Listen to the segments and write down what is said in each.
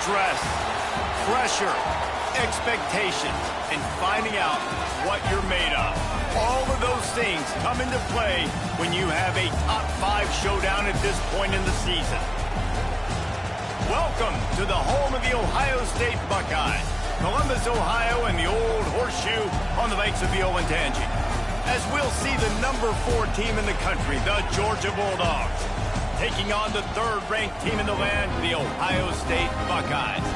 Stress, pressure, expectations, and finding out what you're made of. All of those things come into play when you have a top 5 showdown at this point in the season. Welcome to the home of the Ohio State Buckeyes, Columbus, Ohio, and the Old Horseshoe on the banks of the Olentangy. As we'll see the number 4 team in the country, the Georgia Bulldogs, taking on the 3rd-ranked team in the land, the Ohio State Buckeyes.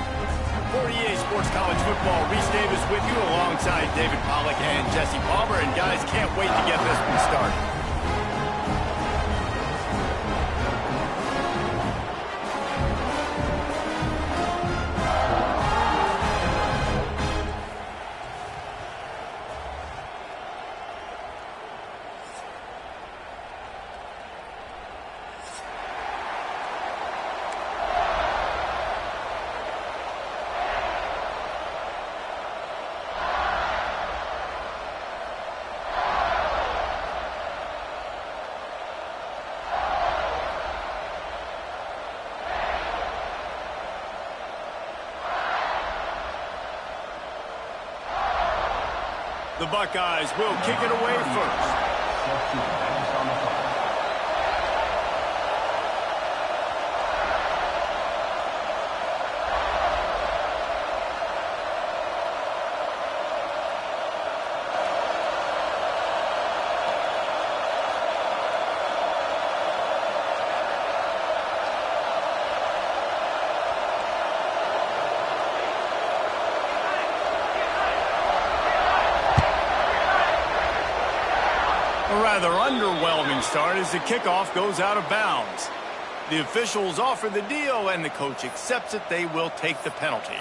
For EA Sports College Football, Reese Davis with you alongside David Pollack and Jesse Palmer. And guys, can't wait to get this one started. The Buckeyes will kick it away first. A rather underwhelming start as the kickoff goes out of bounds. The officials offer the deal, and the coach accepts it. They will take the penalty.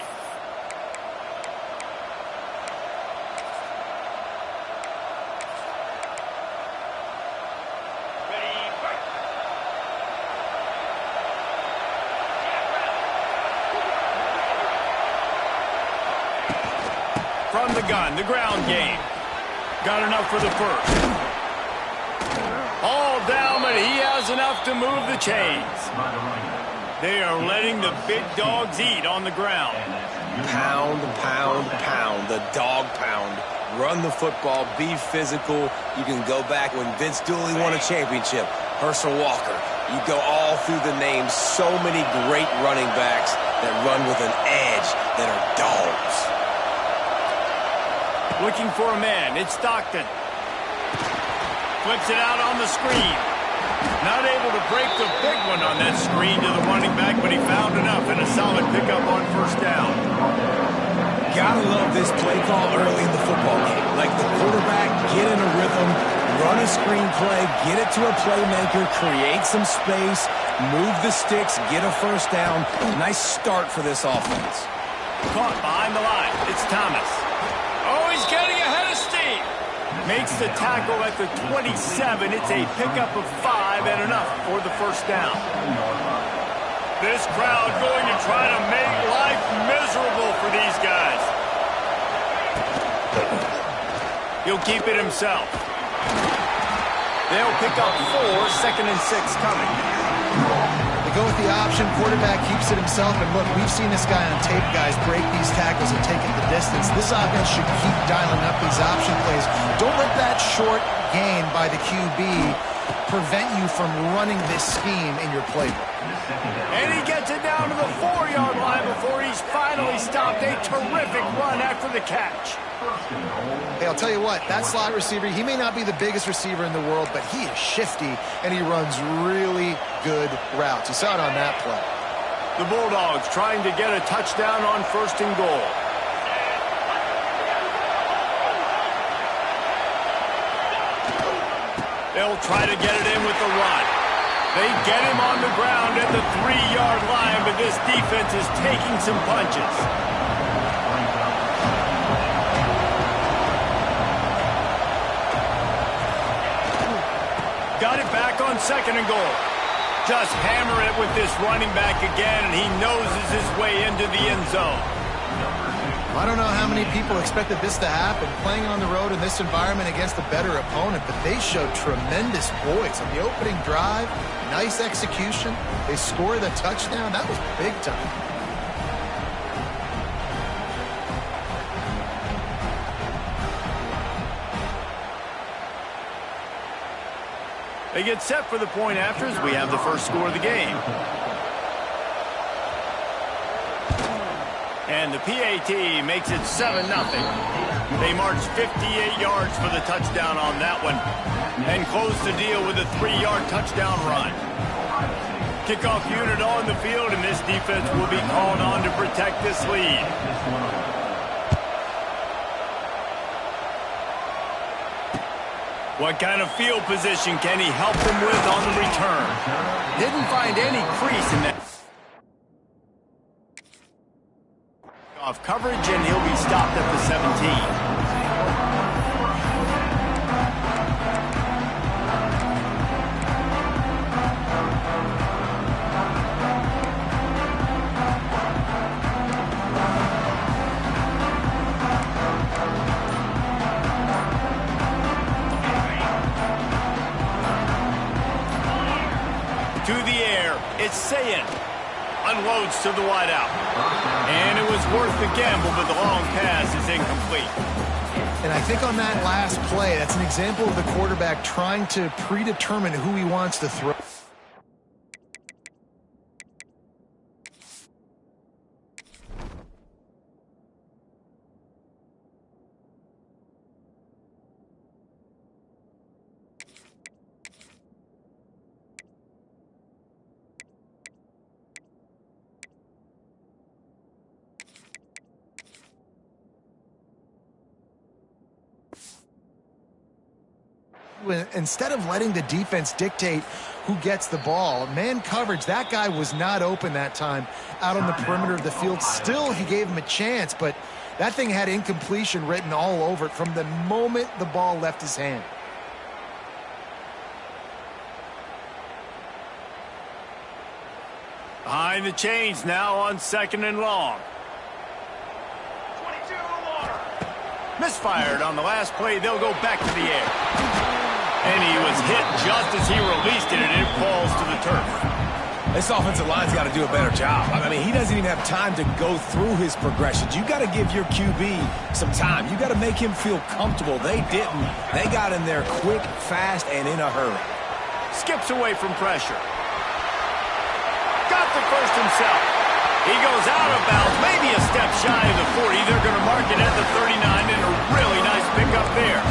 From the gun, the ground game. Got enough for the first. All down, but he has enough to move the chains. They are letting the big dogs eat on the ground. Pound, pound, pound, the dog pound. Run the football, be physical. You can go back when Vince Dooley won a championship, Herschel Walker. You go all through the names, so many great running backs that run with an edge that are dogs. Looking for a man, it's Stockton. Flips it out on the screen. Not able to break the big one on that screen to the running back, but he found enough and a solid pickup on first down. Gotta love this play call early in the football game. Like the quarterback, get in a rhythm, run a screen play, get it to a playmaker, create some space, move the sticks, get a first down. Nice start for this offense. Caught behind the line. It's Thomas. Oh, he's getting ahead of steam. Makes the tackle at the 27. It's a pickup of 5 and enough for the first down. This crowd going to try to make life miserable for these guys. He'll keep it himself. They'll pick up 4, 2nd and 6 coming. They go with the option, quarterback keeps it himself, and look, we've seen this guy on tape, guys, break these tackles and take it the distance. This offense should keep dialing up these option plays. Don't let that short gain by the QB prevent you from running this scheme in your playbook. And he gets it down to the 4-yard line before he's finally stopped. A terrific run after the catch. Hey, I'll tell you what, that slot receiver, he may not be the biggest receiver in the world, but he is shifty, and he runs really good routes. You saw it on that play. The Bulldogs trying to get a touchdown on 1st and goal. They'll try to get it in with the run. They get him on the ground at the 3-yard line, but this defense is taking some punches. Got it back on 2nd and goal. Just hammer it with this running back again, and he noses his way into the end zone. I don't know how many people expected this to happen, playing on the road in this environment against a better opponent, but they showed tremendous poise on the opening drive. Nice execution. They score the touchdown. That was big time. They get set for the point after as we have the first score of the game. And the PAT makes it 7-0. They march 58 yards for the touchdown on that one and close the deal with a 3-yard touchdown run. Kickoff unit on the field, and this defense will be called on to protect this lead. What kind of field position can he help them with on the return? Didn't find any crease in that. Off coverage, and he'll be stopped at the 17. To the air, it's Sayin. Unloads to the wideout. And it was worth the gamble, but the long pass is incomplete. And I think on that last play, that's an example of the quarterback trying to predetermine who he wants to throw. Instead of letting the defense dictate who gets the ball, man coverage, that guy was not open that time out on the perimeter of the field. Still, he gave him a chance, but that thing had incompletion written all over it from the moment the ball left his hand. Behind the chains now on 2nd and long. Misfired on the last play. They'll go back to the air. And he was hit just as he released it, and it falls to the turf. This offensive line's got to do a better job. I mean, he doesn't even have time to go through his progressions. You got to give your QB some time. You got to make him feel comfortable. They didn't. They got in there quick, fast, and in a hurry. Skips away from pressure. Got the first himself. He goes out of bounds, maybe a step shy of the 40. They're going to mark it at the 39, and a really nice pickup there.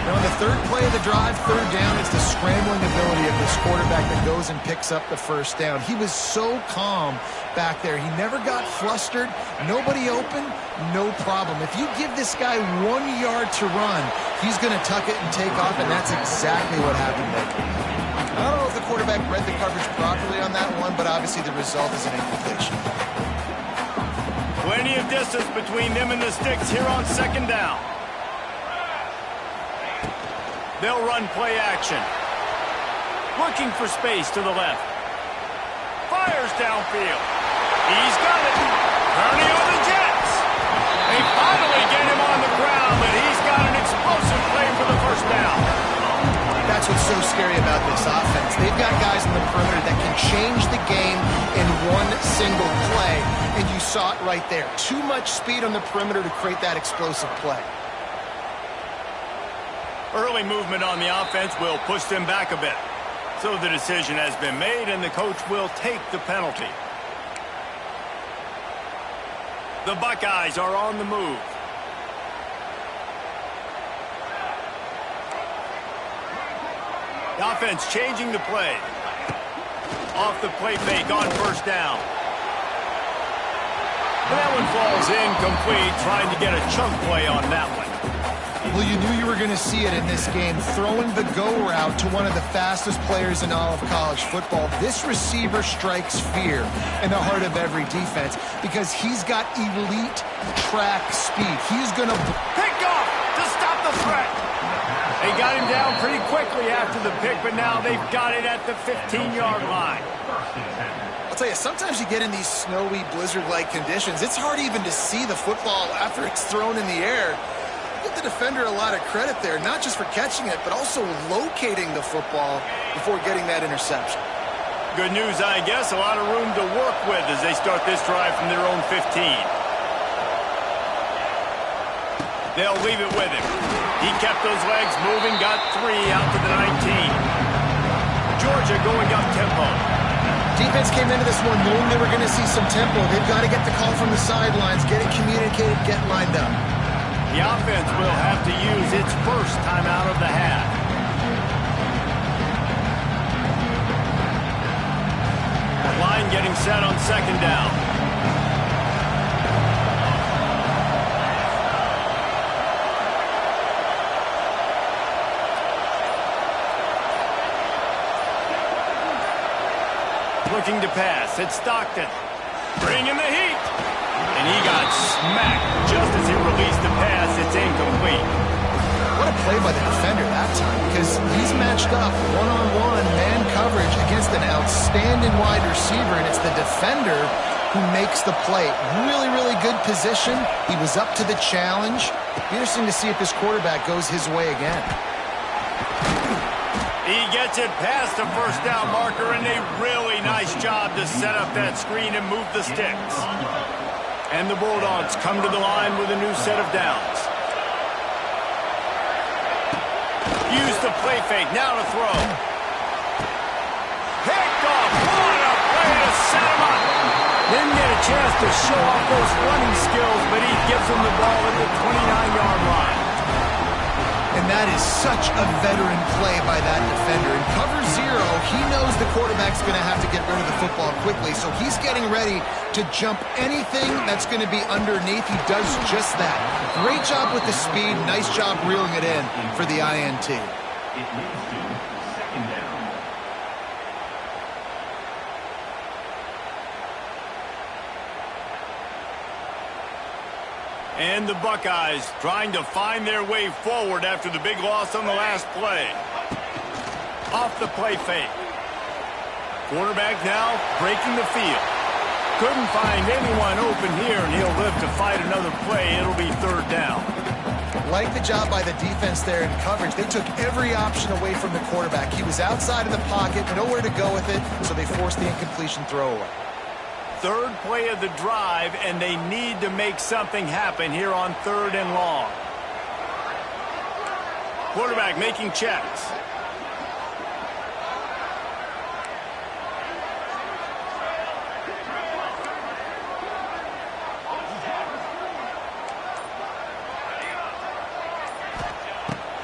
Now, on the third play of the drive, third down, it's the scrambling ability of this quarterback that goes and picks up the first down. He was so calm back there. He never got flustered. Nobody open, no problem. If you give this guy 1 yard to run, he's going to tuck it and take off, and that's exactly what happened there. I don't know if the quarterback read the coverage properly on that one, but obviously the result is an incompletion. Plenty of distance between them and the sticks here on second down. They'll run play action. Looking for space to the left. Fires downfield. He's got it. Turning on the Jets. They finally get him on the ground, but he's got an explosive play for the first down. That's what's so scary about this offense. They've got guys in the perimeter that can change the game in one single play, and you saw it right there. Too much speed on the perimeter to create that explosive play. Early movement on the offense will push them back a bit. So the decision has been made, and the coach will take the penalty. The Buckeyes are on the move. The offense changing the play. Off the play fake on first down. And that one falls incomplete, trying to get a chunk play on that one. Well, you knew you were going to see it in this game, throwing the go route to one of the fastest players in all of college football. This receiver strikes fear in the heart of every defense because he's got elite track speed. He's going to pick off to stop the threat. They got him down pretty quickly after the pick, but now they've got it at the 15-yard line. I'll tell you, sometimes you get in these snowy, blizzard-like conditions. It's hard even to see the football after it's thrown in the air. Give the defender a lot of credit there, not just for catching it, but also locating the football before getting that interception. Good news, I guess. A lot of room to work with as they start this drive from their own 15. They'll leave it with him. He kept those legs moving, got 3 out to the 19. Georgia going up tempo. Defense came into this one knowing they were going to see some tempo. They've got to get the call from the sidelines, get it communicated, get lined up. The offense will have to use its first timeout of the half. Line getting set on second down. Looking to pass. It's Stockton. Bringing the heat. And he got smacked just as he released the pass. It's incomplete. What a play by the defender that time, because he's matched up one-on-one man coverage against an outstanding wide receiver, and it's the defender who makes the play. Really, really good position. He was up to the challenge. Be interesting to see if this quarterback goes his way again. He gets it past the first down marker, and a really nice job to set up that screen and move the sticks. And the Bulldogs come to the line with a new set of downs. Use the play fake, now to throw. Picked off, what a play to set him up. Didn't get a chance to show off those running skills, but he gives him the ball at the 29-yard line. And that is such a veteran play by that defender. In cover 0, he knows the quarterback's going to have to get rid of the football quickly, so he's getting ready to jump anything that's going to be underneath. He does just that. Great job with the speed. Nice job reeling it in for the INT. And the Buckeyes trying to find their way forward after the big loss on the last play. Off the play fake. Quarterback now breaking the field. Couldn't find anyone open here, and he'll live to fight another play. It'll be third down. Like the job by the defense there in coverage. They took every option away from the quarterback. He was outside of the pocket, nowhere to go with it, so they forced the incompletion throwaway. Third play of the drive, and they need to make something happen here on 3rd and long. Quarterback making checks.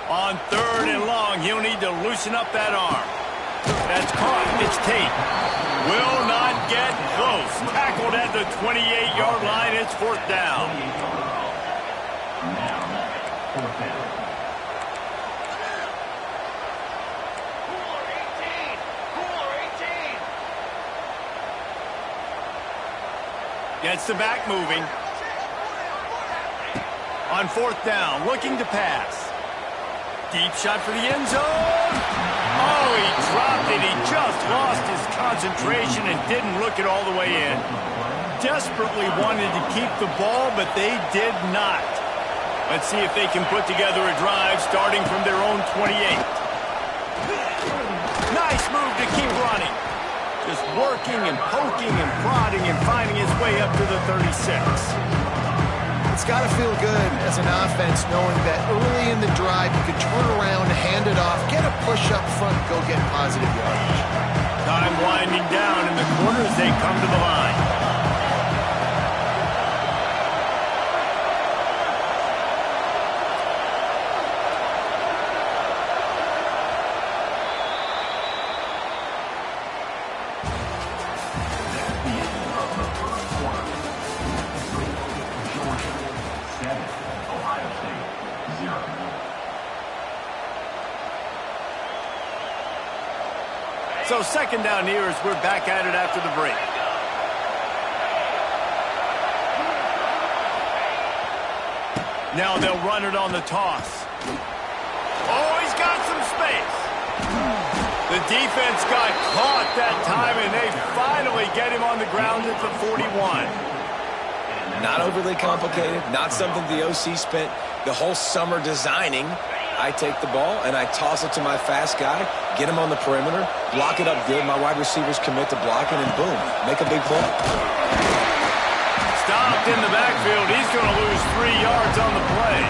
On 3rd and long, he'll need to loosen up that arm. That's caught. It's Tate. Will not get close. Tackled at the 28-yard line. It's 4th down. Gets the back moving. On 4th down, looking to pass. Deep shot for the end zone. Oh, he dropped it. He just lost his concentration and didn't look it all the way in. Desperately wanted to keep the ball, but they did not. Let's see if they can put together a drive starting from their own 28. Nice move to keep running. Just working and poking and prodding and finding his way up to the 36. It's got to feel good as an offense knowing that early in the drive you can turn around, hand it off, get a push up front, go get positive yardage. Time winding down in the quarter as they come to the line. So 2nd down here as we're back at it after the break. Now they'll run it on the toss. Oh, he's got some space. The defense got caught that time, and they finally get him on the ground at the 41. Not overly complicated, not something the OC spent the whole summer designing. I take the ball and I toss it to my fast guy, get him on the perimeter, block it up good. My wide receivers commit to blocking, and boom, make a big play. Stopped in the backfield. He's going to lose 3 yards on the play.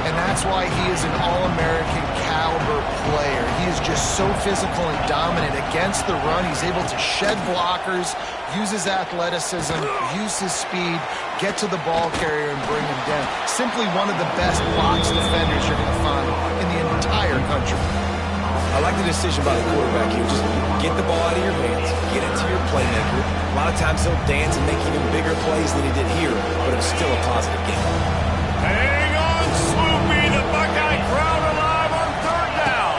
And that's why he is an All-American caliber player. He is just so physical and dominant against the run. He's able to shed blockers, use his athleticism, use his speed, get to the ball carrier and bring him down. Simply one of the best box defenders you're going to find in the entire country. I like the decision by the quarterback here. Just get the ball out of your hands, get it to your playmaker. A lot of times he'll dance and make even bigger plays than he did here, but it's still a positive game. Hang on, Sloopy. The Buckeye crowd alive on 3rd down.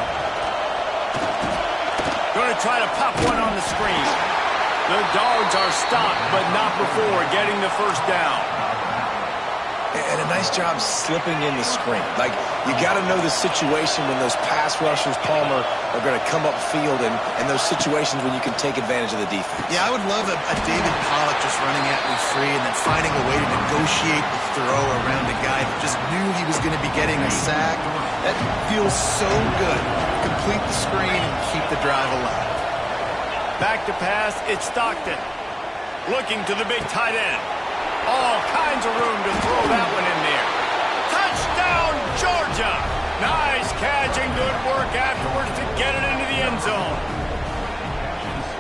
Going to try to pop one on the screen. The Dogs are stopped, but not before getting the 1st down. And a nice job slipping in the screen. Like, you got to know the situation when those pass rushers, Palmer, are going to come up field, and those situations when you can take advantage of the defense. Yeah, I would love a David Pollock just running at me free and then finding a way to negotiate the throw around a guy that just knew he was going to be getting a sack. That feels so good. Complete the screen and keep the drive alive. Back to pass, it's Stockton. Looking to the big tight end. All kinds of room to throw that one in there. Touchdown, Georgia! Nice catch and good work afterwards to get it into the end zone.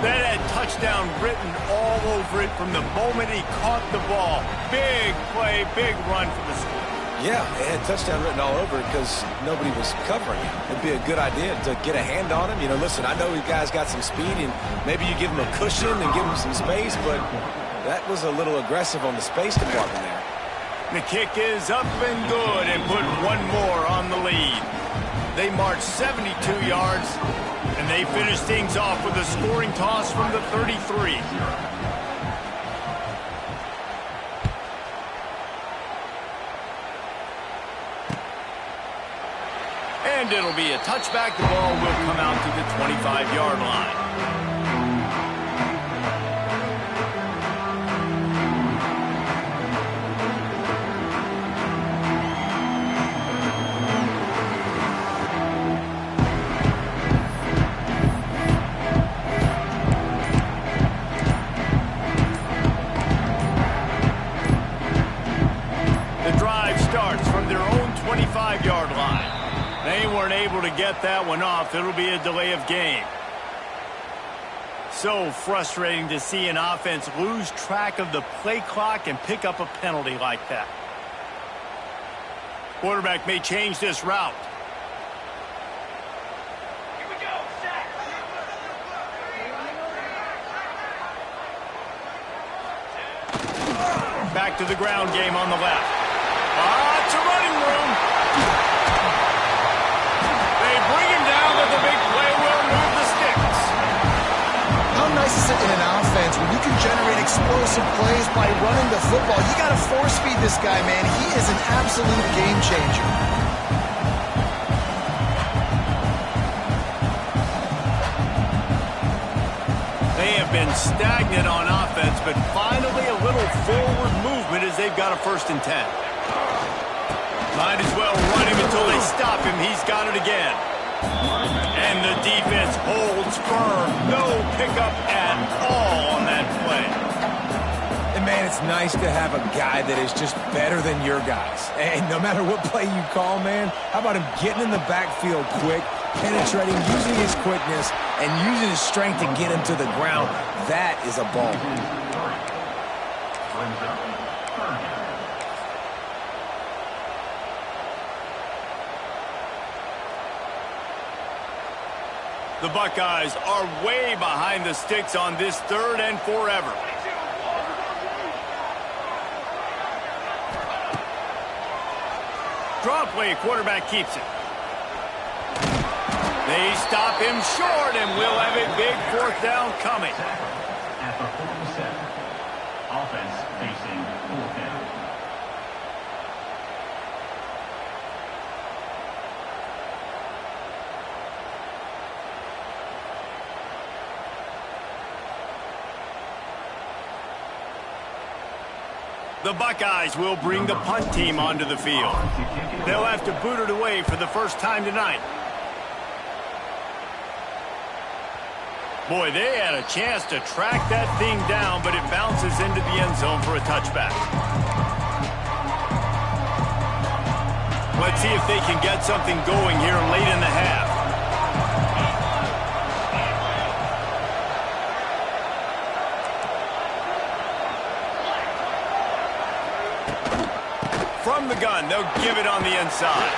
That had touchdown written all over it from the moment he caught the ball. Big play, big run for the score. Yeah, it had touchdown written all over it because nobody was covering him. It'd be a good idea to get a hand on him. You know, listen, I know you guys got some speed, and maybe you give him a cushion and give him some space, but that was a little aggressive on the space department there. The kick is up and good and put one more on the lead. They march 72 yards, and they finish things off with a scoring toss from the 33. And it'll be a touchback. The ball will come out to the 25-yard line. to get that one off. It'll be a delay of game. So frustrating to see an offense lose track of the play clock and pick up a penalty like that. Quarterback may change this route. Here we go, set. Back to the ground game on the left. It's a running room. They bring him down, but the big play will move the sticks. How nice is it in an offense when you can generate explosive plays by running the football? You got to force feed this guy, man. He is an absolute game changer. They have been stagnant on offense, but finally a little forward movement as they've got a 1st and 10. Might as well run him until they stop him. He's got it again. And the defense holds firm. No pickup at all on that play. And, man, it's nice to have a guy that is just better than your guys. And no matter what play you call, man, how about him getting in the backfield quick, penetrating, using his quickness, and using his strength to get him to the ground? That is a ball. The Buckeyes are way behind the sticks on this 3rd and forever. Draw play, quarterback keeps it. They stop him short, and we'll have a big 4th down coming. At the 47. Offense facing 4th down. The Buckeyes will bring the punt team onto the field. They'll have to boot it away for the first time tonight. Boy, they had a chance to track that thing down, but it bounces into the end zone for a touchback. Let's see if they can get something going here late in the half. From the gun, they'll give it on the inside.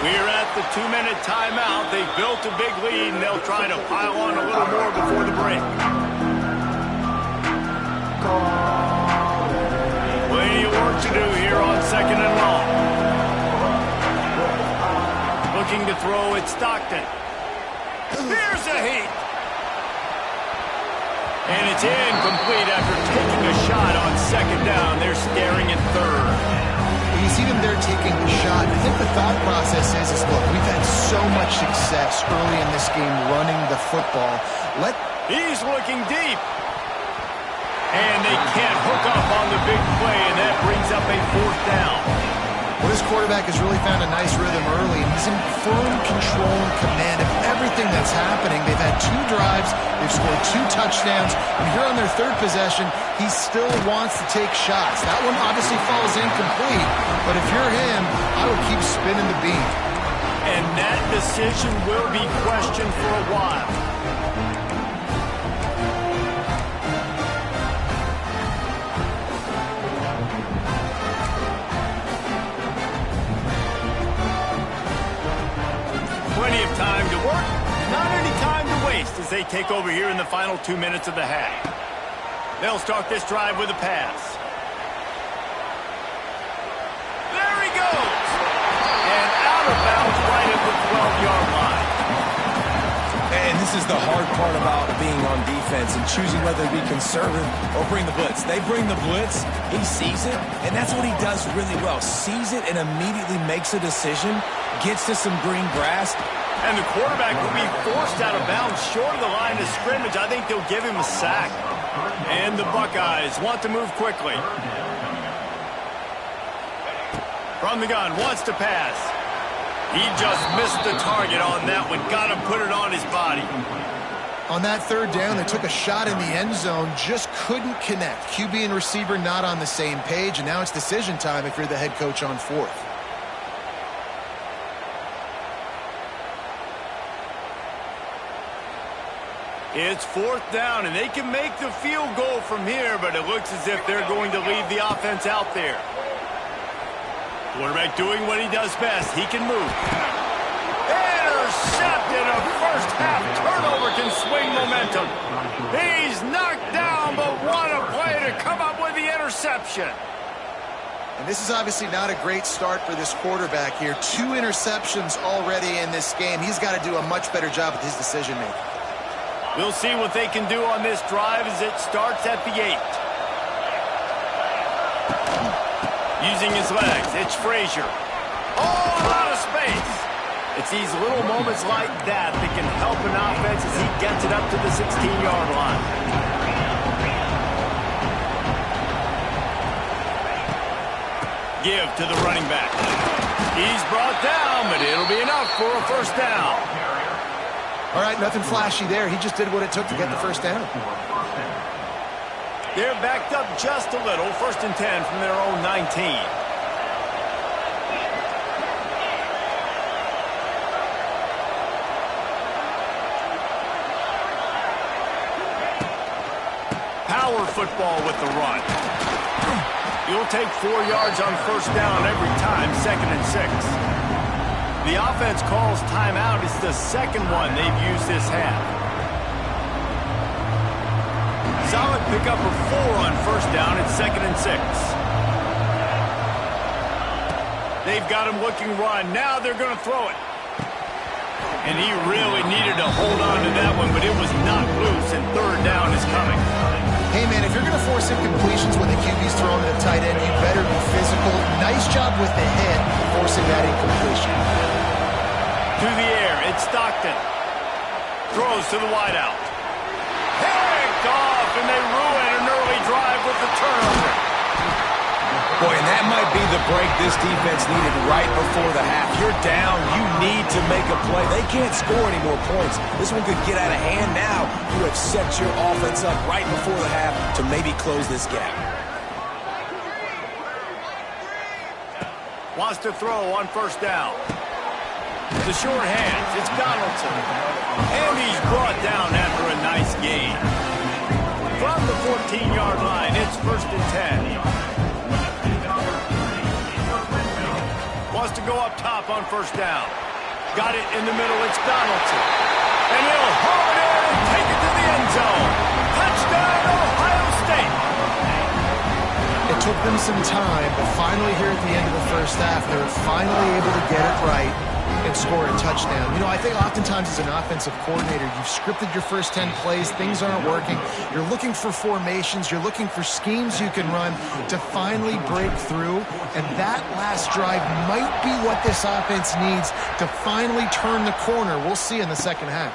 We're at the 2-minute timeout. They've built a big lead, and they'll try to pile on a little more before the break. Plenty of work to do here on 2nd and long. Looking to throw at Stockton. Here's a heat. And it's incomplete after taking a shot on 2nd down. They're staring at 3rd. You see them there taking a shot. I think the thought process is look, we've had so much success early in this game running the football. He's looking deep. And they can't hook up on the big play, and that brings up a 4th down. Well, this quarterback has really found a nice rhythm early, and he's in firm control and command of everything that's happening. They've had 2 drives, they've scored 2 touchdowns, and here on their 3rd possession, he still wants to take shots. That one obviously falls incomplete, but if you're him, I would keep spinning the beat. And that decision will be questioned for a while. Plenty of time to work, not any time to waste as they take over here in the final 2 minutes of the half. They'll start this drive with a pass. There he goes! And out of bounds right at the 12-yard line. And this is the hard part about being on defense and choosing whether to be conservative or bring the blitz. They bring the blitz, he sees it, and that's what he does really well. Sees it and immediately makes a decision, gets to some green grass. And the quarterback will be forced out of bounds short of the line of scrimmage. I think they'll give him a sack. And the Buckeyes want to move quickly. From the gun, wants to pass. He just missed the target on that one. Got to put it on his body. On that 3rd down, they took a shot in the end zone, just couldn't connect. QB and receiver not on the same page, and now it's decision time if you're the head coach on 4th. It's 4th down, and they can make the field goal from here, but it looks as if they're going to leave the offense out there. Quarterback doing what he does best. He can move. Intercepted. A first-half turnover can swing momentum. He's knocked down, but what a play to come up with the interception. And this is obviously not a great start for this quarterback here. 2 interceptions already in this game. He's got to do a much better job with his decision-making. We'll see what they can do on this drive as it starts at the 8. Using his legs, it's Frazier. Oh, a lot of space. It's these little moments like that that can help an offense as he gets it up to the 16-yard line. Give to the running back. He's brought down, but it'll be enough for a first down. All right, nothing flashy there. He just did what it took to get the first down. They're backed up just a little. 1st and 10 from their own 19. Power football with the run. You'll take 4 yards on first down every time, 2nd and 6. The offense calls timeout. It's the second one they've used this half. Solid pickup of 4 on first down. It's 2nd and 6. They've got him looking run. Now they're going to throw it. And he really needed to hold on to that one, but it was not loose, and 3rd down is coming. Hey, man, if you're going to force incompletions when the QB's throwing to the tight end, you better be physical. Nice job with the hit, forcing that incompletion. To the air, it's Stockton. Throws to the wideout. Picked off, and they ruin an early drive with the turnover. Boy, and that might be the break this defense needed right before the half. You're down. You need to make a play. They can't score any more points. This one could get out of hand now. You have set your offense up right before the half to maybe close this gap. Wants to throw on first down. The short hands. It's Donaldson. And he's brought down after a nice gain. From the 14-yard line, it's 1st and 10. Wants to go up top on first down. Got it in the middle. It's Donaldson. And he'll haul it in and take it to the end zone. Touchdown, Ohio State. It took them some time, but finally here at the end of the first half, they were finally able to get it right and score a touchdown. You know, I think oftentimes as an offensive coordinator, you've scripted your first 10 plays, things aren't working. You're looking for formations, you're looking for schemes you can run to finally break through, and that last drive might be what this offense needs to finally turn the corner. We'll see in the second half.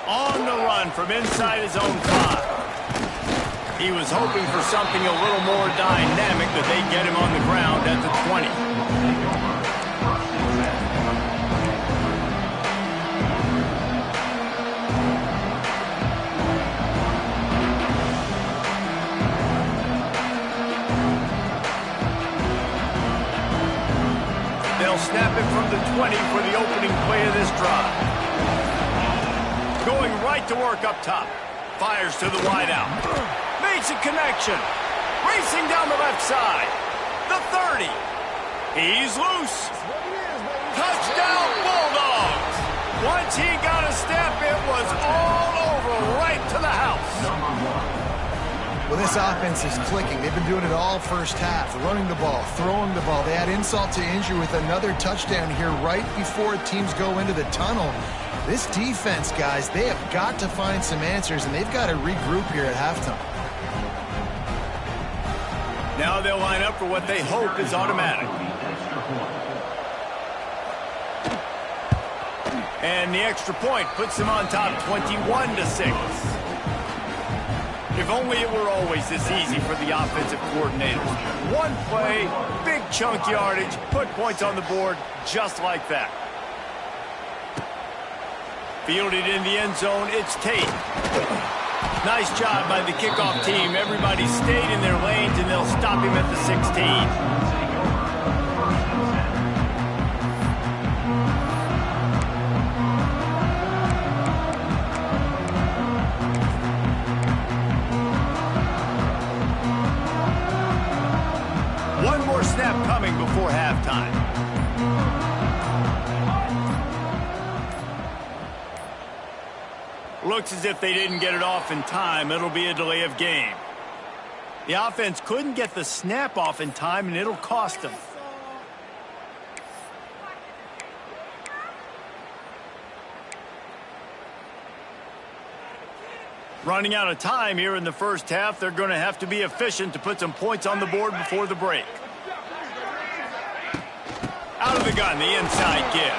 On the run from inside his own 5. He was hoping for something a little more dynamic, but they get him on the ground at the 20. They'll snap it from the 20 for the opening play of this drive. Going right to work up top. Fires to the wideout. Makes a connection. Racing down the left side. The 30. He's loose. Touchdown Bulldogs. Once he got a step, it was all over right to the house. Well, this offense is clicking. They've been doing it all first half, running the ball, throwing the ball. They add insult to injury with another touchdown here right before teams go into the tunnel. This defense, guys, they have got to find some answers, and they've got to regroup here at halftime. Now they'll line up for what they hope is automatic. And the extra point puts them on top 21-6. If only it were always this easy for the offensive coordinators. One play, big chunk yardage, put points on the board just like that. Fielded in the end zone, it's Tate. Nice job by the kickoff team. Everybody stayed in their lanes, and they'll stop him at the 16. Looks as if they didn't get it off in time. It'll be a delay of game. The offense couldn't get the snap off in time, and it'll cost them. Running out of time here in the first half. They're going to have to be efficient to put some points on the board before the break. Out of the gun, the inside give.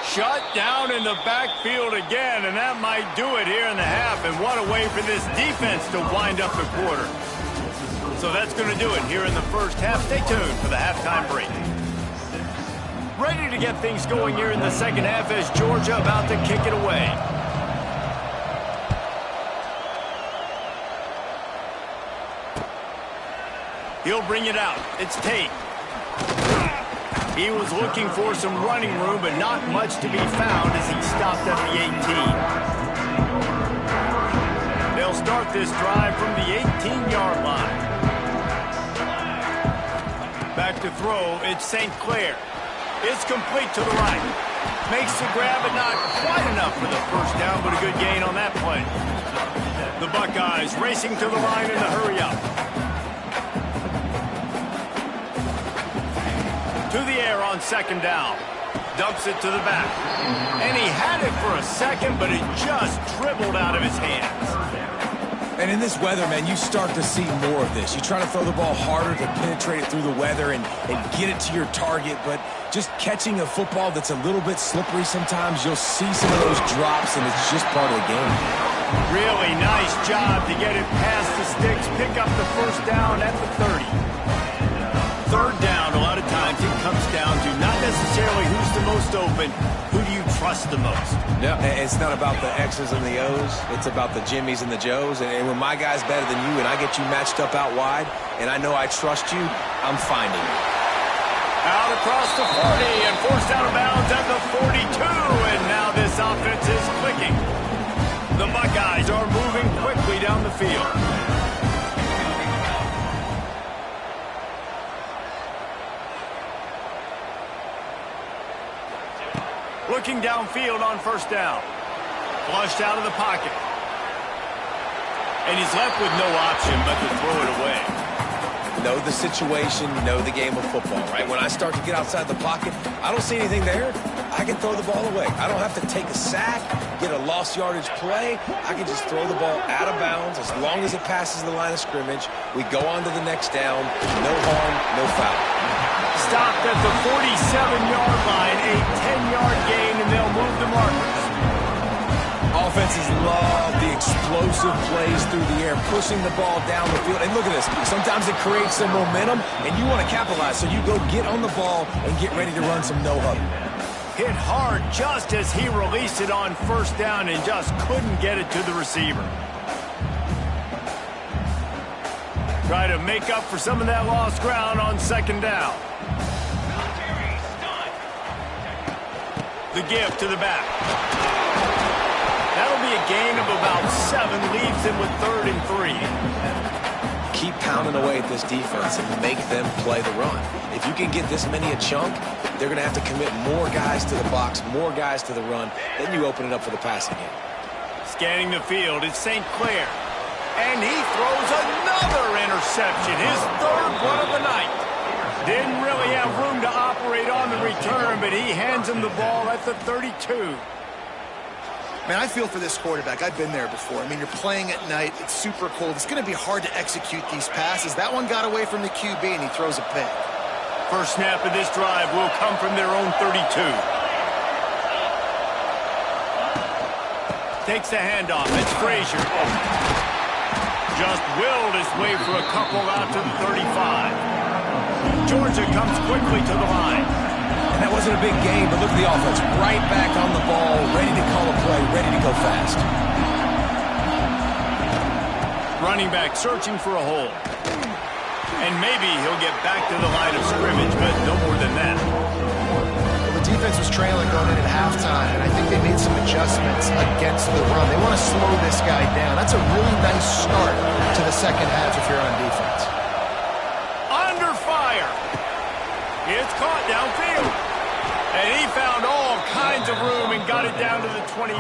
Shut down in the backfield again, and that might do it here in the half. And what a way for this defense to wind up the quarter. So that's going to do it here in the first half. Stay tuned for the halftime break. Ready to get things going here in the second half as Georgia about to kick it away. He'll bring it out. It's Tate. He was looking for some running room, but not much to be found as he stopped at the 18. They'll start this drive from the 18-yard line. Back to throw, it's St. Clair. It's complete to the right. Makes the grab, but not quite enough for the first down, but a good gain on that play. The Buckeyes racing to the line in the hurry-up. To the air on second down. Dumps it to the back. And he had it for a second, but it just dribbled out of his hands. And in this weather, man, you start to see more of this. You try to throw the ball harder to penetrate it through the weather and get it to your target, but just catching a football that's a little bit slippery sometimes, you'll see some of those drops, and it's just part of the game. Really nice job to get it past the sticks, pick up the first down at the 30. Third down, a lot of times it comes down to not necessarily who's the most open, who do you trust the most? Yeah, it's not about the X's and the O's. It's about the Jimmies and the Joes. And when my guy's better than you and I get you matched up out wide and I know I trust you, I'm finding you. Out across the 40 and forced out of bounds at the 42. And now this offense is clicking. The Buckeyes are moving quickly down the field. Looking downfield on first down. Flushed out of the pocket. And he's left with no option but to throw it away. Know the situation, know the game of football, right? When I start to get outside the pocket, I don't see anything there. I can throw the ball away. I don't have to take a sack, get a lost yardage play. I can just throw the ball out of bounds as long as it passes the line of scrimmage. We go on to the next down. No harm, no foul. Stopped at the 47-yard line, a 10-yard gain, and they'll move the markers. Offenses love the explosive plays through the air, pushing the ball down the field. And look at this. Sometimes it creates some momentum, and you want to capitalize. So you go get on the ball and get ready to run some no-huddle. Hit hard just as he released it on first down and just couldn't get it to the receiver. Try to make up for some of that lost ground on second down. The give to the back. That'll be a gain of about 7, leaves him with 3rd and 3. Keep pounding away at this defense and make them play the run. If you can get this many a chunk, they're going to have to commit more guys to the box, more guys to the run. Then you open it up for the passing game. Scanning the field, it's St. Clair. And he throws another interception, his 3rd one of the night. Didn't really have room to operate on the return, but he hands him the ball at the 32. Man, I feel for this quarterback. I've been there before. I mean, you're playing at night. It's super cold. It's going to be hard to execute these passes. That one got away from the QB, and he throws a pick. First snap of this drive will come from their own 32. Takes the handoff. It's Frazier. Just willed his way for a couple out to the 35. Georgia comes quickly to the line. And that wasn't a big game, but look at the offense. Right back on the ball, ready to call a play, ready to go fast. Running back searching for a hole. And maybe he'll get back to the line of scrimmage, but no more than that. Well, the defense was trailing going in at halftime, and I think they made some adjustments against the run. They want to slow this guy down. That's a really nice start to the second half if you're on defense. Under fire. It's caught downfield. And he found all kinds of room and got it down to the 28.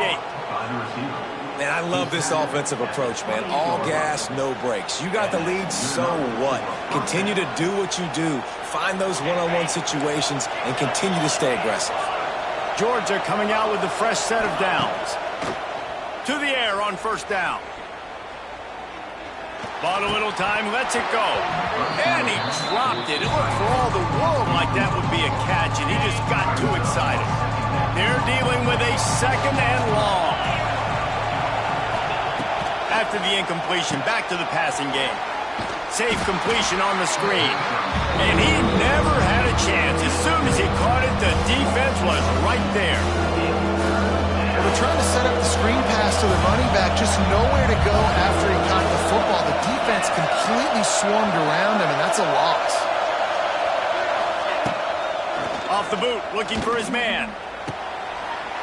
Man, I love this offensive approach, man. All gas, no brakes. You got the lead, so what? Continue to do what you do. Find those one-on-one situations and continue to stay aggressive. Georgia coming out with a fresh set of downs. To the air on first down. Bought a little time, lets it go. And he dropped it. It looked for all the world like that would be a catch, and he just got too excited. They're dealing with a second and long. After the incompletion, back to the passing game. Safe completion on the screen. And he never had a chance. As soon as he caught it, the defense was right there. They're trying to set up the screen pass to the running back, just nowhere to go after he caught the football. The defense completely swarmed around him, and that's a loss. Off the boot, looking for his man.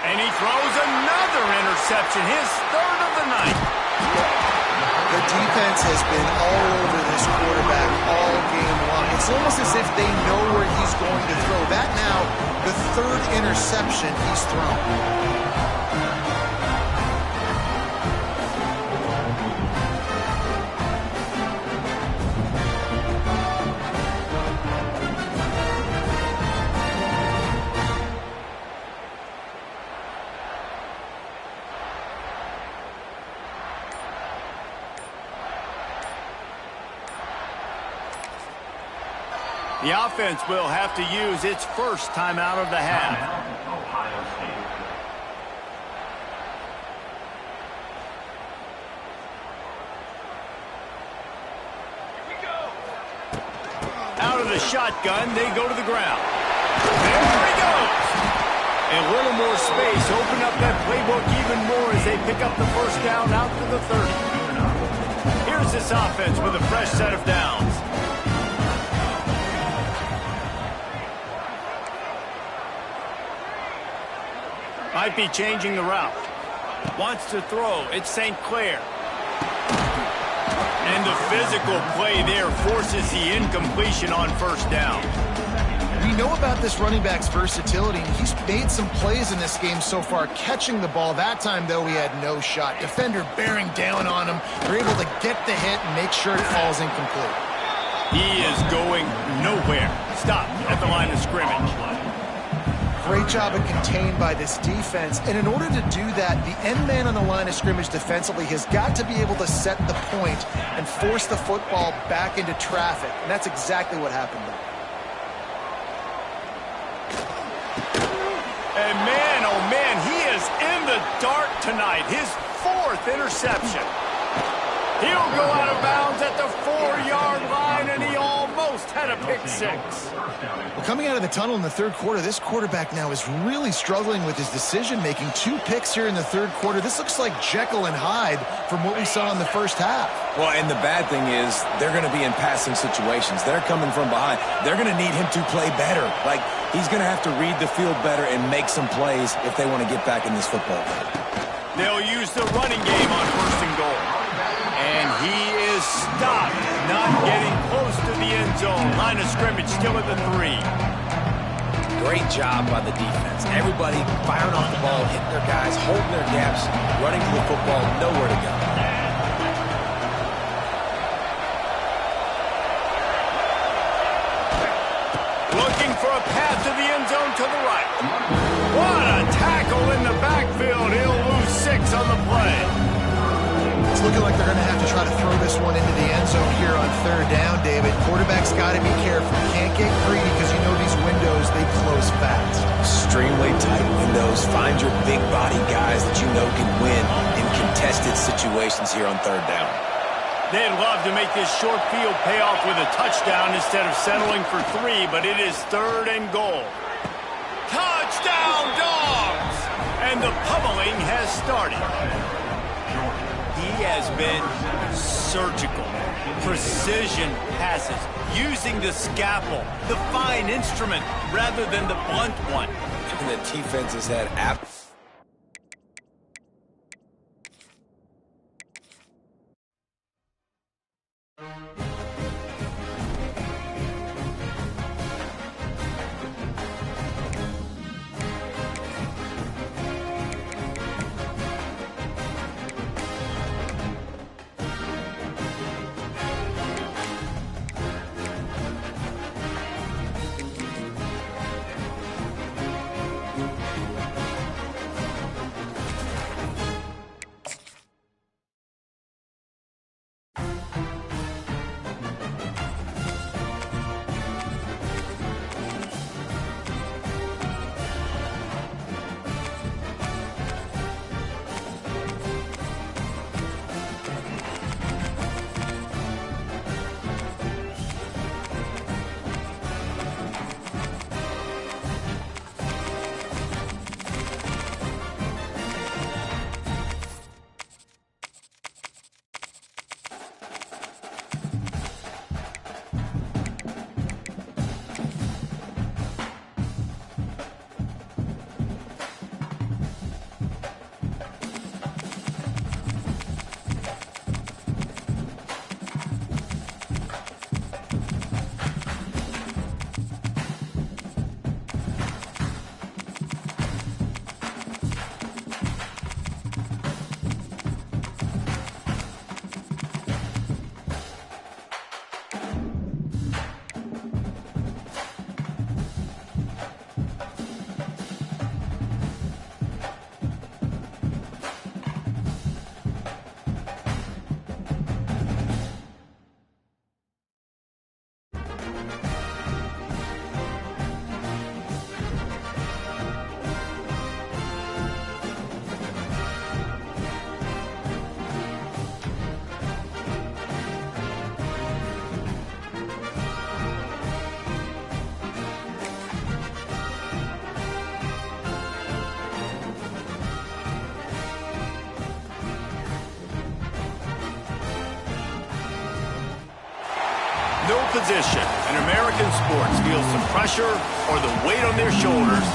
And he throws another interception, his third of the night. The defense has been all over this quarterback all game long. It's almost as if they know where he's going to throw. That now, the third interception he's thrown. The offense will have to use its first timeout of the half. Ohio State. Here we go. Out of the shotgun, they go to the ground. There he goes. A little more space, open up that playbook even more as they pick up the first down out to the 30. Here's this offense with a fresh set of downs. Might be changing the route. Wants to throw. It's St. Clair. And the physical play there forces the incompletion on first down. We know about this running back's versatility, and he's made some plays in this game so far, catching the ball. That time, though, he had no shot. Defender bearing down on him. They're able to get the hit and make sure it falls incomplete. He is going nowhere. Stop at the line of scrimmage. Great job of contained by this defense. And in order to do that, the end man on the line of scrimmage defensively has got to be able to set the point and force the football back into traffic. And that's exactly what happened there. And man, oh man, he is in the dark tonight. His fourth interception. He'll go out of bounds at the 4-yard line, and he almost had a pick six. Well, coming out of the tunnel in the third quarter, this quarterback now is really struggling with his decision-making. 2 picks here in the third quarter. This looks like Jekyll and Hyde from what we saw in the first half. Well, and the bad thing is they're going to be in passing situations. They're coming from behind. They're going to need him to play better. Like, he's going to have to read the field better and make some plays if they want to get back in this football game. They'll use the running game on first and goal. And he is stopped, not getting close to the end zone. Line of scrimmage still at the 3. Great job by the defense. Everybody firing off the ball, hitting their guys, holding their gaps, running to the football, nowhere to go. Looking for a path to the end zone to the right. What a tackle in the backfield. He'll lose 6 on the play. It's looking like they're going to have to try to throw this one into the end zone here on third down, David. Quarterback's got to be careful. Can't get greedy because you know these windows, they close fast. Extremely tight windows. Find your big body guys that you know can win in contested situations here on third down. They'd love to make this short field pay off with a touchdown instead of settling for 3, but it is third and goal. Touchdown, Dogs! And the pummeling has started. He has been surgical, precision passes, using the scalpel, the fine instrument, rather than the blunt one. And the defense has had position in American sports feels some pressure or the weight on their shoulders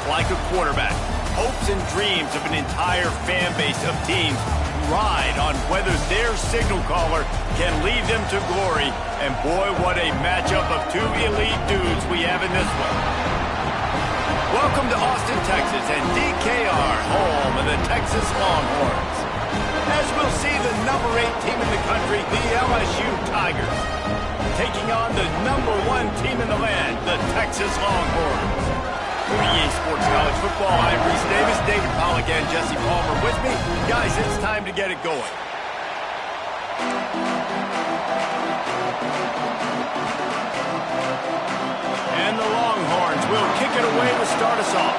like a quarterback. Hopes and dreams of an entire fan base of teams ride on whether their signal caller can lead them to glory. And boy, what a matchup of two elite dudes we have in this one. Welcome to Austin, Texas, and DKR, home of the Texas Longhorns. As we'll see, the number 8 team in the country, the LSU Tigers, taking on the number 1 team in the land, the Texas Longhorns. For EA Sports College Football, I'm Reese Davis, David Pollack, and Jesse Palmer with me. Guys, it's time to get it going. And the Longhorns will kick it away to start us off.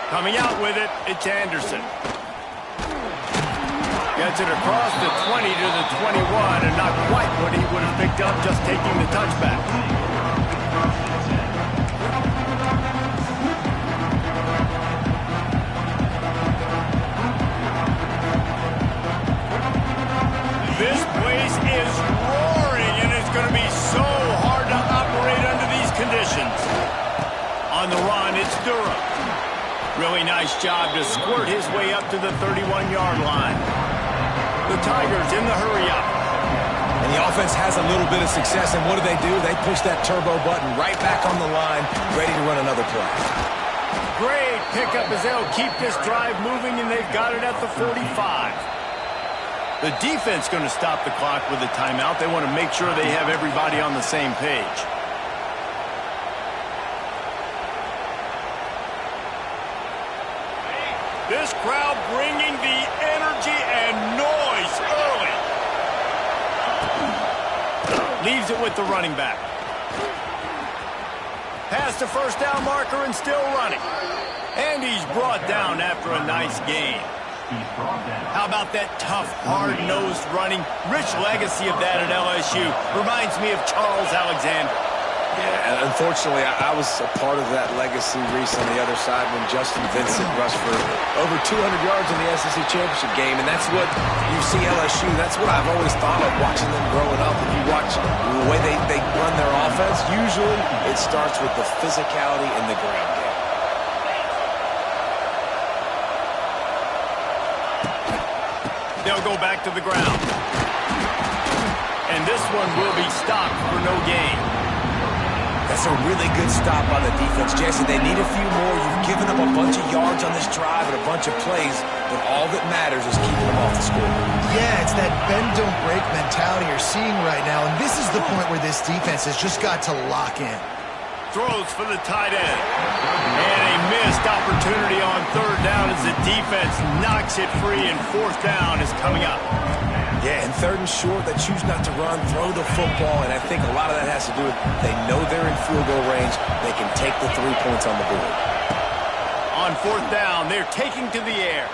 Coming out with it, it's Anderson. Gets it across the 20 to the 21, and not quite what he would have picked up just taking the touchback. This place is roaring, and it's going to be so hard to operate under these conditions. On the run, it's Durham. Really nice job to squirt his way up to the 31-yard line. The Tigers in the hurry-up. And the offense has a little bit of success, and what do? They push that turbo button right back on the line, ready to run another play. Great pickup as they'll keep this drive moving, and they've got it at the 45. The defense going to stop the clock with a timeout. They want to make sure they have everybody on the same page. This crowd bringing the energy and noise early. Leaves it with the running back. Past the first down marker and still running. And he's brought down after a nice gain. How about that tough, hard-nosed running? Rich legacy of that at LSU. Reminds me of Charles Alexander. Yeah, unfortunately, I was a part of that legacy, Reese, on the other side when Justin Vincent rushed for over 200 yards in the SEC Championship game, and that's what you see LSU. That's what I've always thought of watching them growing up. If you watch the way they run their offense, usually it starts with the physicality in the ground game. They'll go back to the ground. And this one will be stopped for no gain. That's a really good stop by the defense, Jesse. They need a few more. You've given up a bunch of yards on this drive and a bunch of plays, but all that matters is keeping them off the score. Yeah, it's that bend, don't break mentality you're seeing right now, and this is the point where this defense has just got to lock in. Throws for the tight end. And a missed opportunity on third down as the defense knocks it free, and fourth down is coming up. Yeah, and third and short, they choose not to run, throw the football, and I think a lot of that has to do with they know they're in field goal range. They can take the 3 points on the board. On fourth down, they're taking to the air.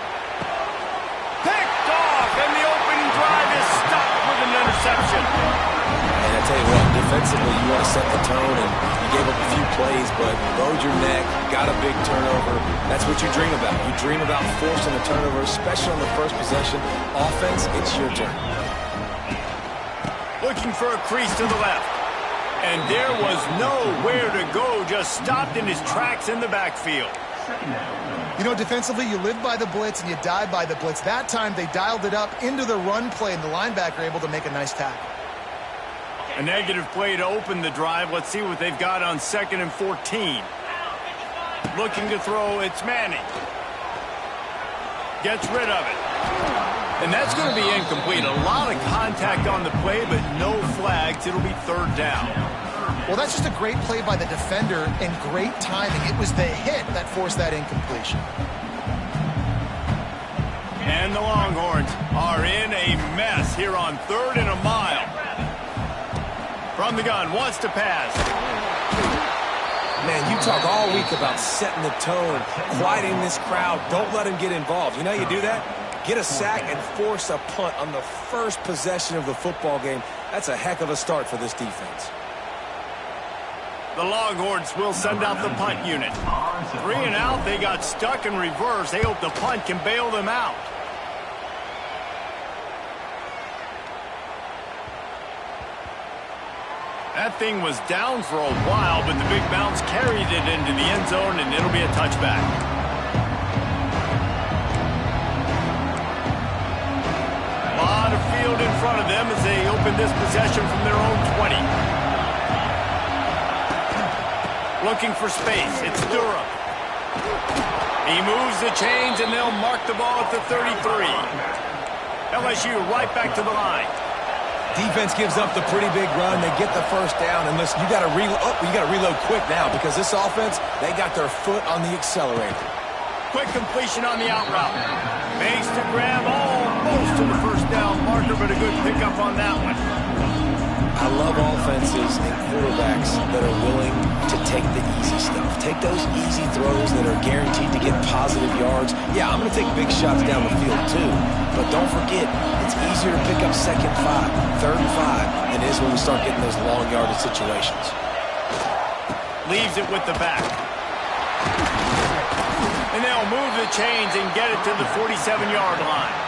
Picked off, and the opening drive is stopped with an interception. And I tell you what, defensively, you want to set the tone, and you gave up a few plays, but bowed your neck, got a big turnover. That's what you dream about. You dream about forcing a turnover, especially on the first possession. Offense, it's your turn. Looking for a crease to the left. And there was nowhere to go, just stopped in his tracks in the backfield. You know, defensively, you live by the blitz and you die by the blitz. That time, they dialed it up into the run play, and the linebacker able to make a nice tackle. A negative play to open the drive. Let's see what they've got on 2nd and 14. Looking to throw, it's Manning. Gets rid of it. And that's going to be incomplete. A lot of contact on the play, but no flags. It'll be third down. Well, that's just a great play by the defender and great timing. It was the hit that forced that incompletion. And the Longhorns are in a mess here on 3rd and a mile. From the gun, wants to pass. Man, you talk all week about setting the tone, quieting this crowd. Don't let them get involved. You know how you do that? Get a sack and force a punt on the first possession of the football game. That's a heck of a start for this defense. The Longhorns will send out the punt unit. 3 and out, they got stuck in reverse. They hope the punt can bail them out. That thing was down for a while, but the big bounce carried it into the end zone, and it'll be a touchback. A lot of field in front of them as they open this possession from their own 20. Looking for space. It's Durham. He moves the chains, and they'll mark the ball at the 33. LSU right back to the line. Defense gives up the pretty big run. They get the first down. And listen, you got to reload quick now because this offense, they got their foot on the accelerator. Quick completion on the out route. Makes the grab almost to the first down marker, but a good pickup on that one. I love offenses and quarterbacks that are willing to take the easy stuff. Take those easy throws that are guaranteed to get positive yards. Yeah, I'm going to take big shots down the field too. But don't forget, it's easier to pick up 2nd and 5, 3rd and 5 than it is when we start getting those long yardage situations. Leaves it with the back. And they'll move the chains and get it to the 47-yard line.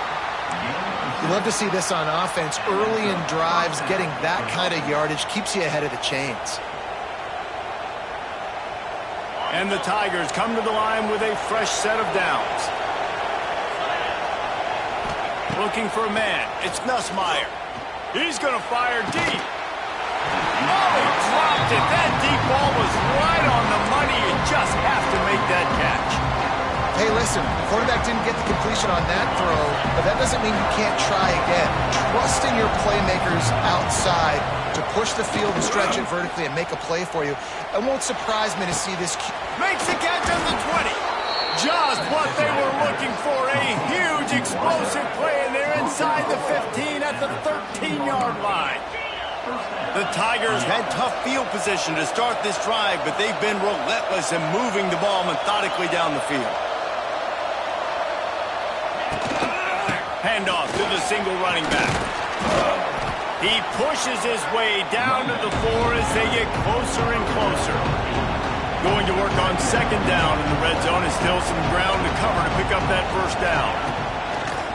You love to see this on offense. Early in drives, getting that kind of yardage keeps you ahead of the chains. And the Tigers come to the line with a fresh set of downs. Looking for a man. It's Nussmeier. He's going to fire deep. Oh, he dropped it. That deep ball was right on the money. You just have to make that catch. Hey, listen, the quarterback didn't get the completion on that throw, but that doesn't mean you can't try again. Trust in your playmakers outside to push the field and stretch it vertically and make a play for you. It won't surprise me to see this. Makes the catch on the 20. Just what they were looking for. A huge explosive play, and they're inside the 15 at the 13-yard line. The Tigers had tough field position to start this drive, but they've been relentless in moving the ball methodically down the field. Handoff to the single running back. He pushes his way down to the floor as they get closer and closer. Going to work on 2nd down in the red zone is still some ground to cover to pick up that first down.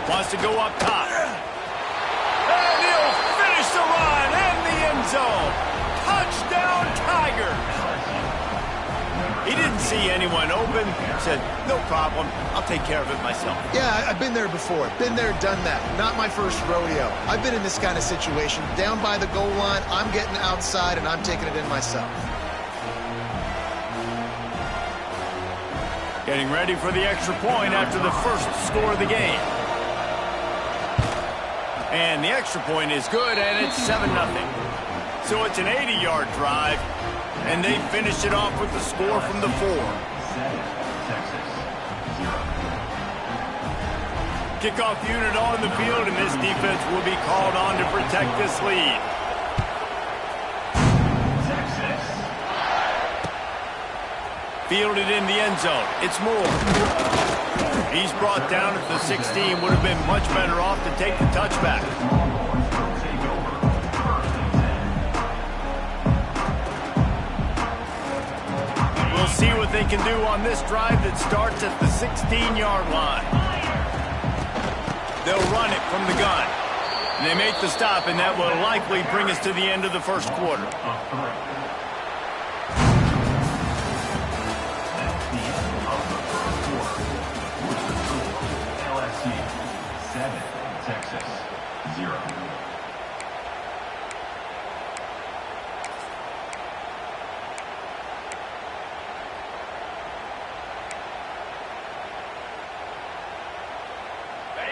Wants to go up top. And he'll finish the run in the end zone. Touchdown Tigers. He didn't see anyone open. Said, no problem. I'll take care of it myself. Yeah, I've been there before. Been there, done that. Not my first rodeo. I've been in this kind of situation. Down by the goal line, I'm getting outside, and I'm taking it in myself. Getting ready for the extra point after the first score of the game. And the extra point is good, and it's 7-0. So it's an 80-yard drive, and they finished it off with the score from the 4. Kickoff unit on the field, and this defense will be called on to protect this lead. Fielded in the end zone. It's Moore. He's brought down at the 16. Would have been much better off to take the touchback. We'll see what they can do on this drive that starts at the 16-yard line. They'll run it from the gun. And they make the stop, and that will likely bring us to the end of the first quarter.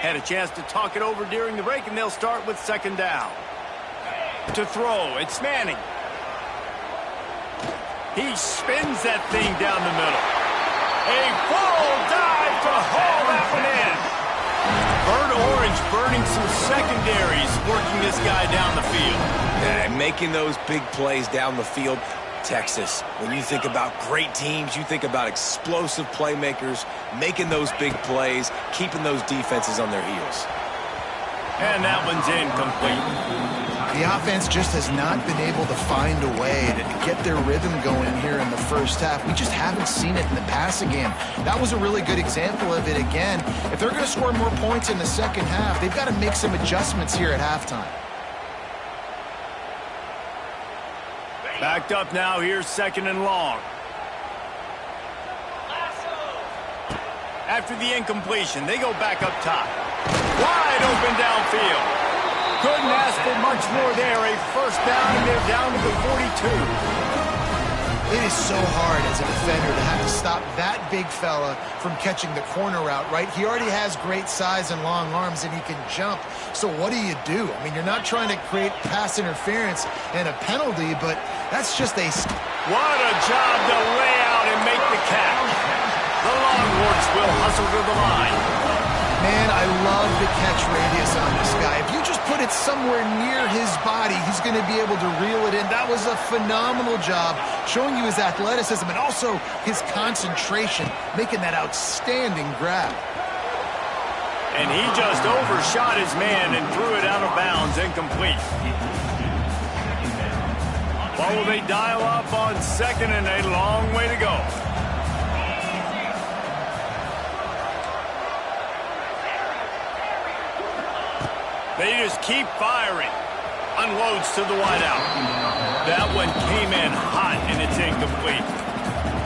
Had a chance to talk it over during the break, and they'll start with 2nd down. To throw, it's Manning. He spins that thing down the middle. A full dive to haul that one in. Bird Orange burning some secondaries, working this guy down the field. And making those big plays down the field. Texas, when you think about great teams, you think about explosive playmakers, making those big plays, keeping those defenses on their heels. And that one's incomplete. The offense just has not been able to find a way to get their rhythm going here in the first half. We just haven't seen it in the passing game. That was a really good example of it again. If they're going to score more points in the second half, they've got to make some adjustments here at halftime. Backed up now, here's 2nd and long. After the incompletion, they go back up top. Wide open downfield. Couldn't ask for much more there. A first down, and they're down to the 42. It is so hard as a defender to have to stop that big fella from catching the corner route, right? He already has great size and long arms, and he can jump. So what do? I mean, you're not trying to create pass interference and a penalty, but that's just a... What a job to lay out and make the catch. The Longhorns will hustle to the line. Man, I love the catch radius on this guy. If you just put it somewhere near his body, he's going to be able to reel it in. That was a phenomenal job, showing you his athleticism and also his concentration, making that outstanding grab. And he just overshot his man and threw it out of bounds, incomplete. What will they dial up on 2nd and a long way to go? They just keep firing. Unloads to the wideout. That one came in hot, and it's incomplete.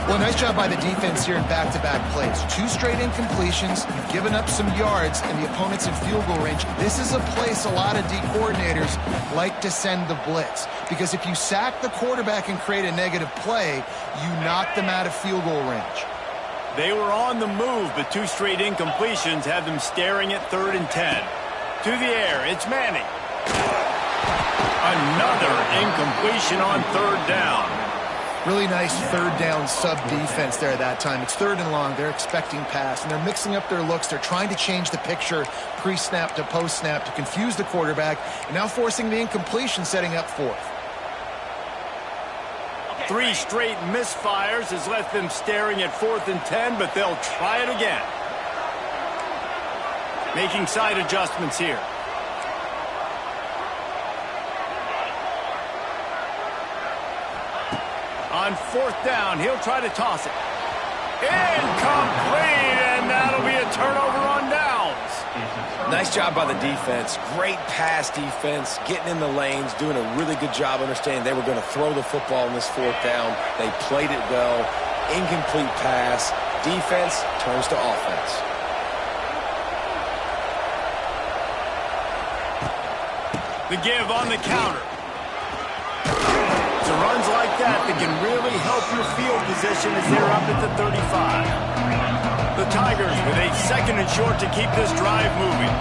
Well, nice job by the defense here in back-to-back plays. 2 straight incompletions. You've given up some yards, and the opponent's in field goal range. This is a place a lot of D coordinators like to send the blitz, because if you sack the quarterback and create a negative play, you knock them out of field goal range. They were on the move, but 2 straight incompletions have them staring at 3rd and 10. To the air, it's Manning. Another incompletion on 3rd down. Really nice 3rd down sub-defense there that time. It's 3rd and long. They're expecting pass, and they're mixing up their looks. They're trying to change the picture pre-snap to post-snap to confuse the quarterback, and now forcing the incompletion, setting up 4th. 3 straight misfires has left them staring at 4th and 10, but they'll try it again. Making side adjustments here. On 4th down, he'll try to toss it. Incomplete, and that'll be a turnover on downs. Nice job by the defense. Great pass defense, getting in the lanes, doing a really good job understanding they were going to throw the football in this 4th down. They played it well. Incomplete pass. Defense turns to offense. The give on the counter. It's runs like that can really help your field position as they're up at the 35. The Tigers with a 2nd and short to keep this drive moving.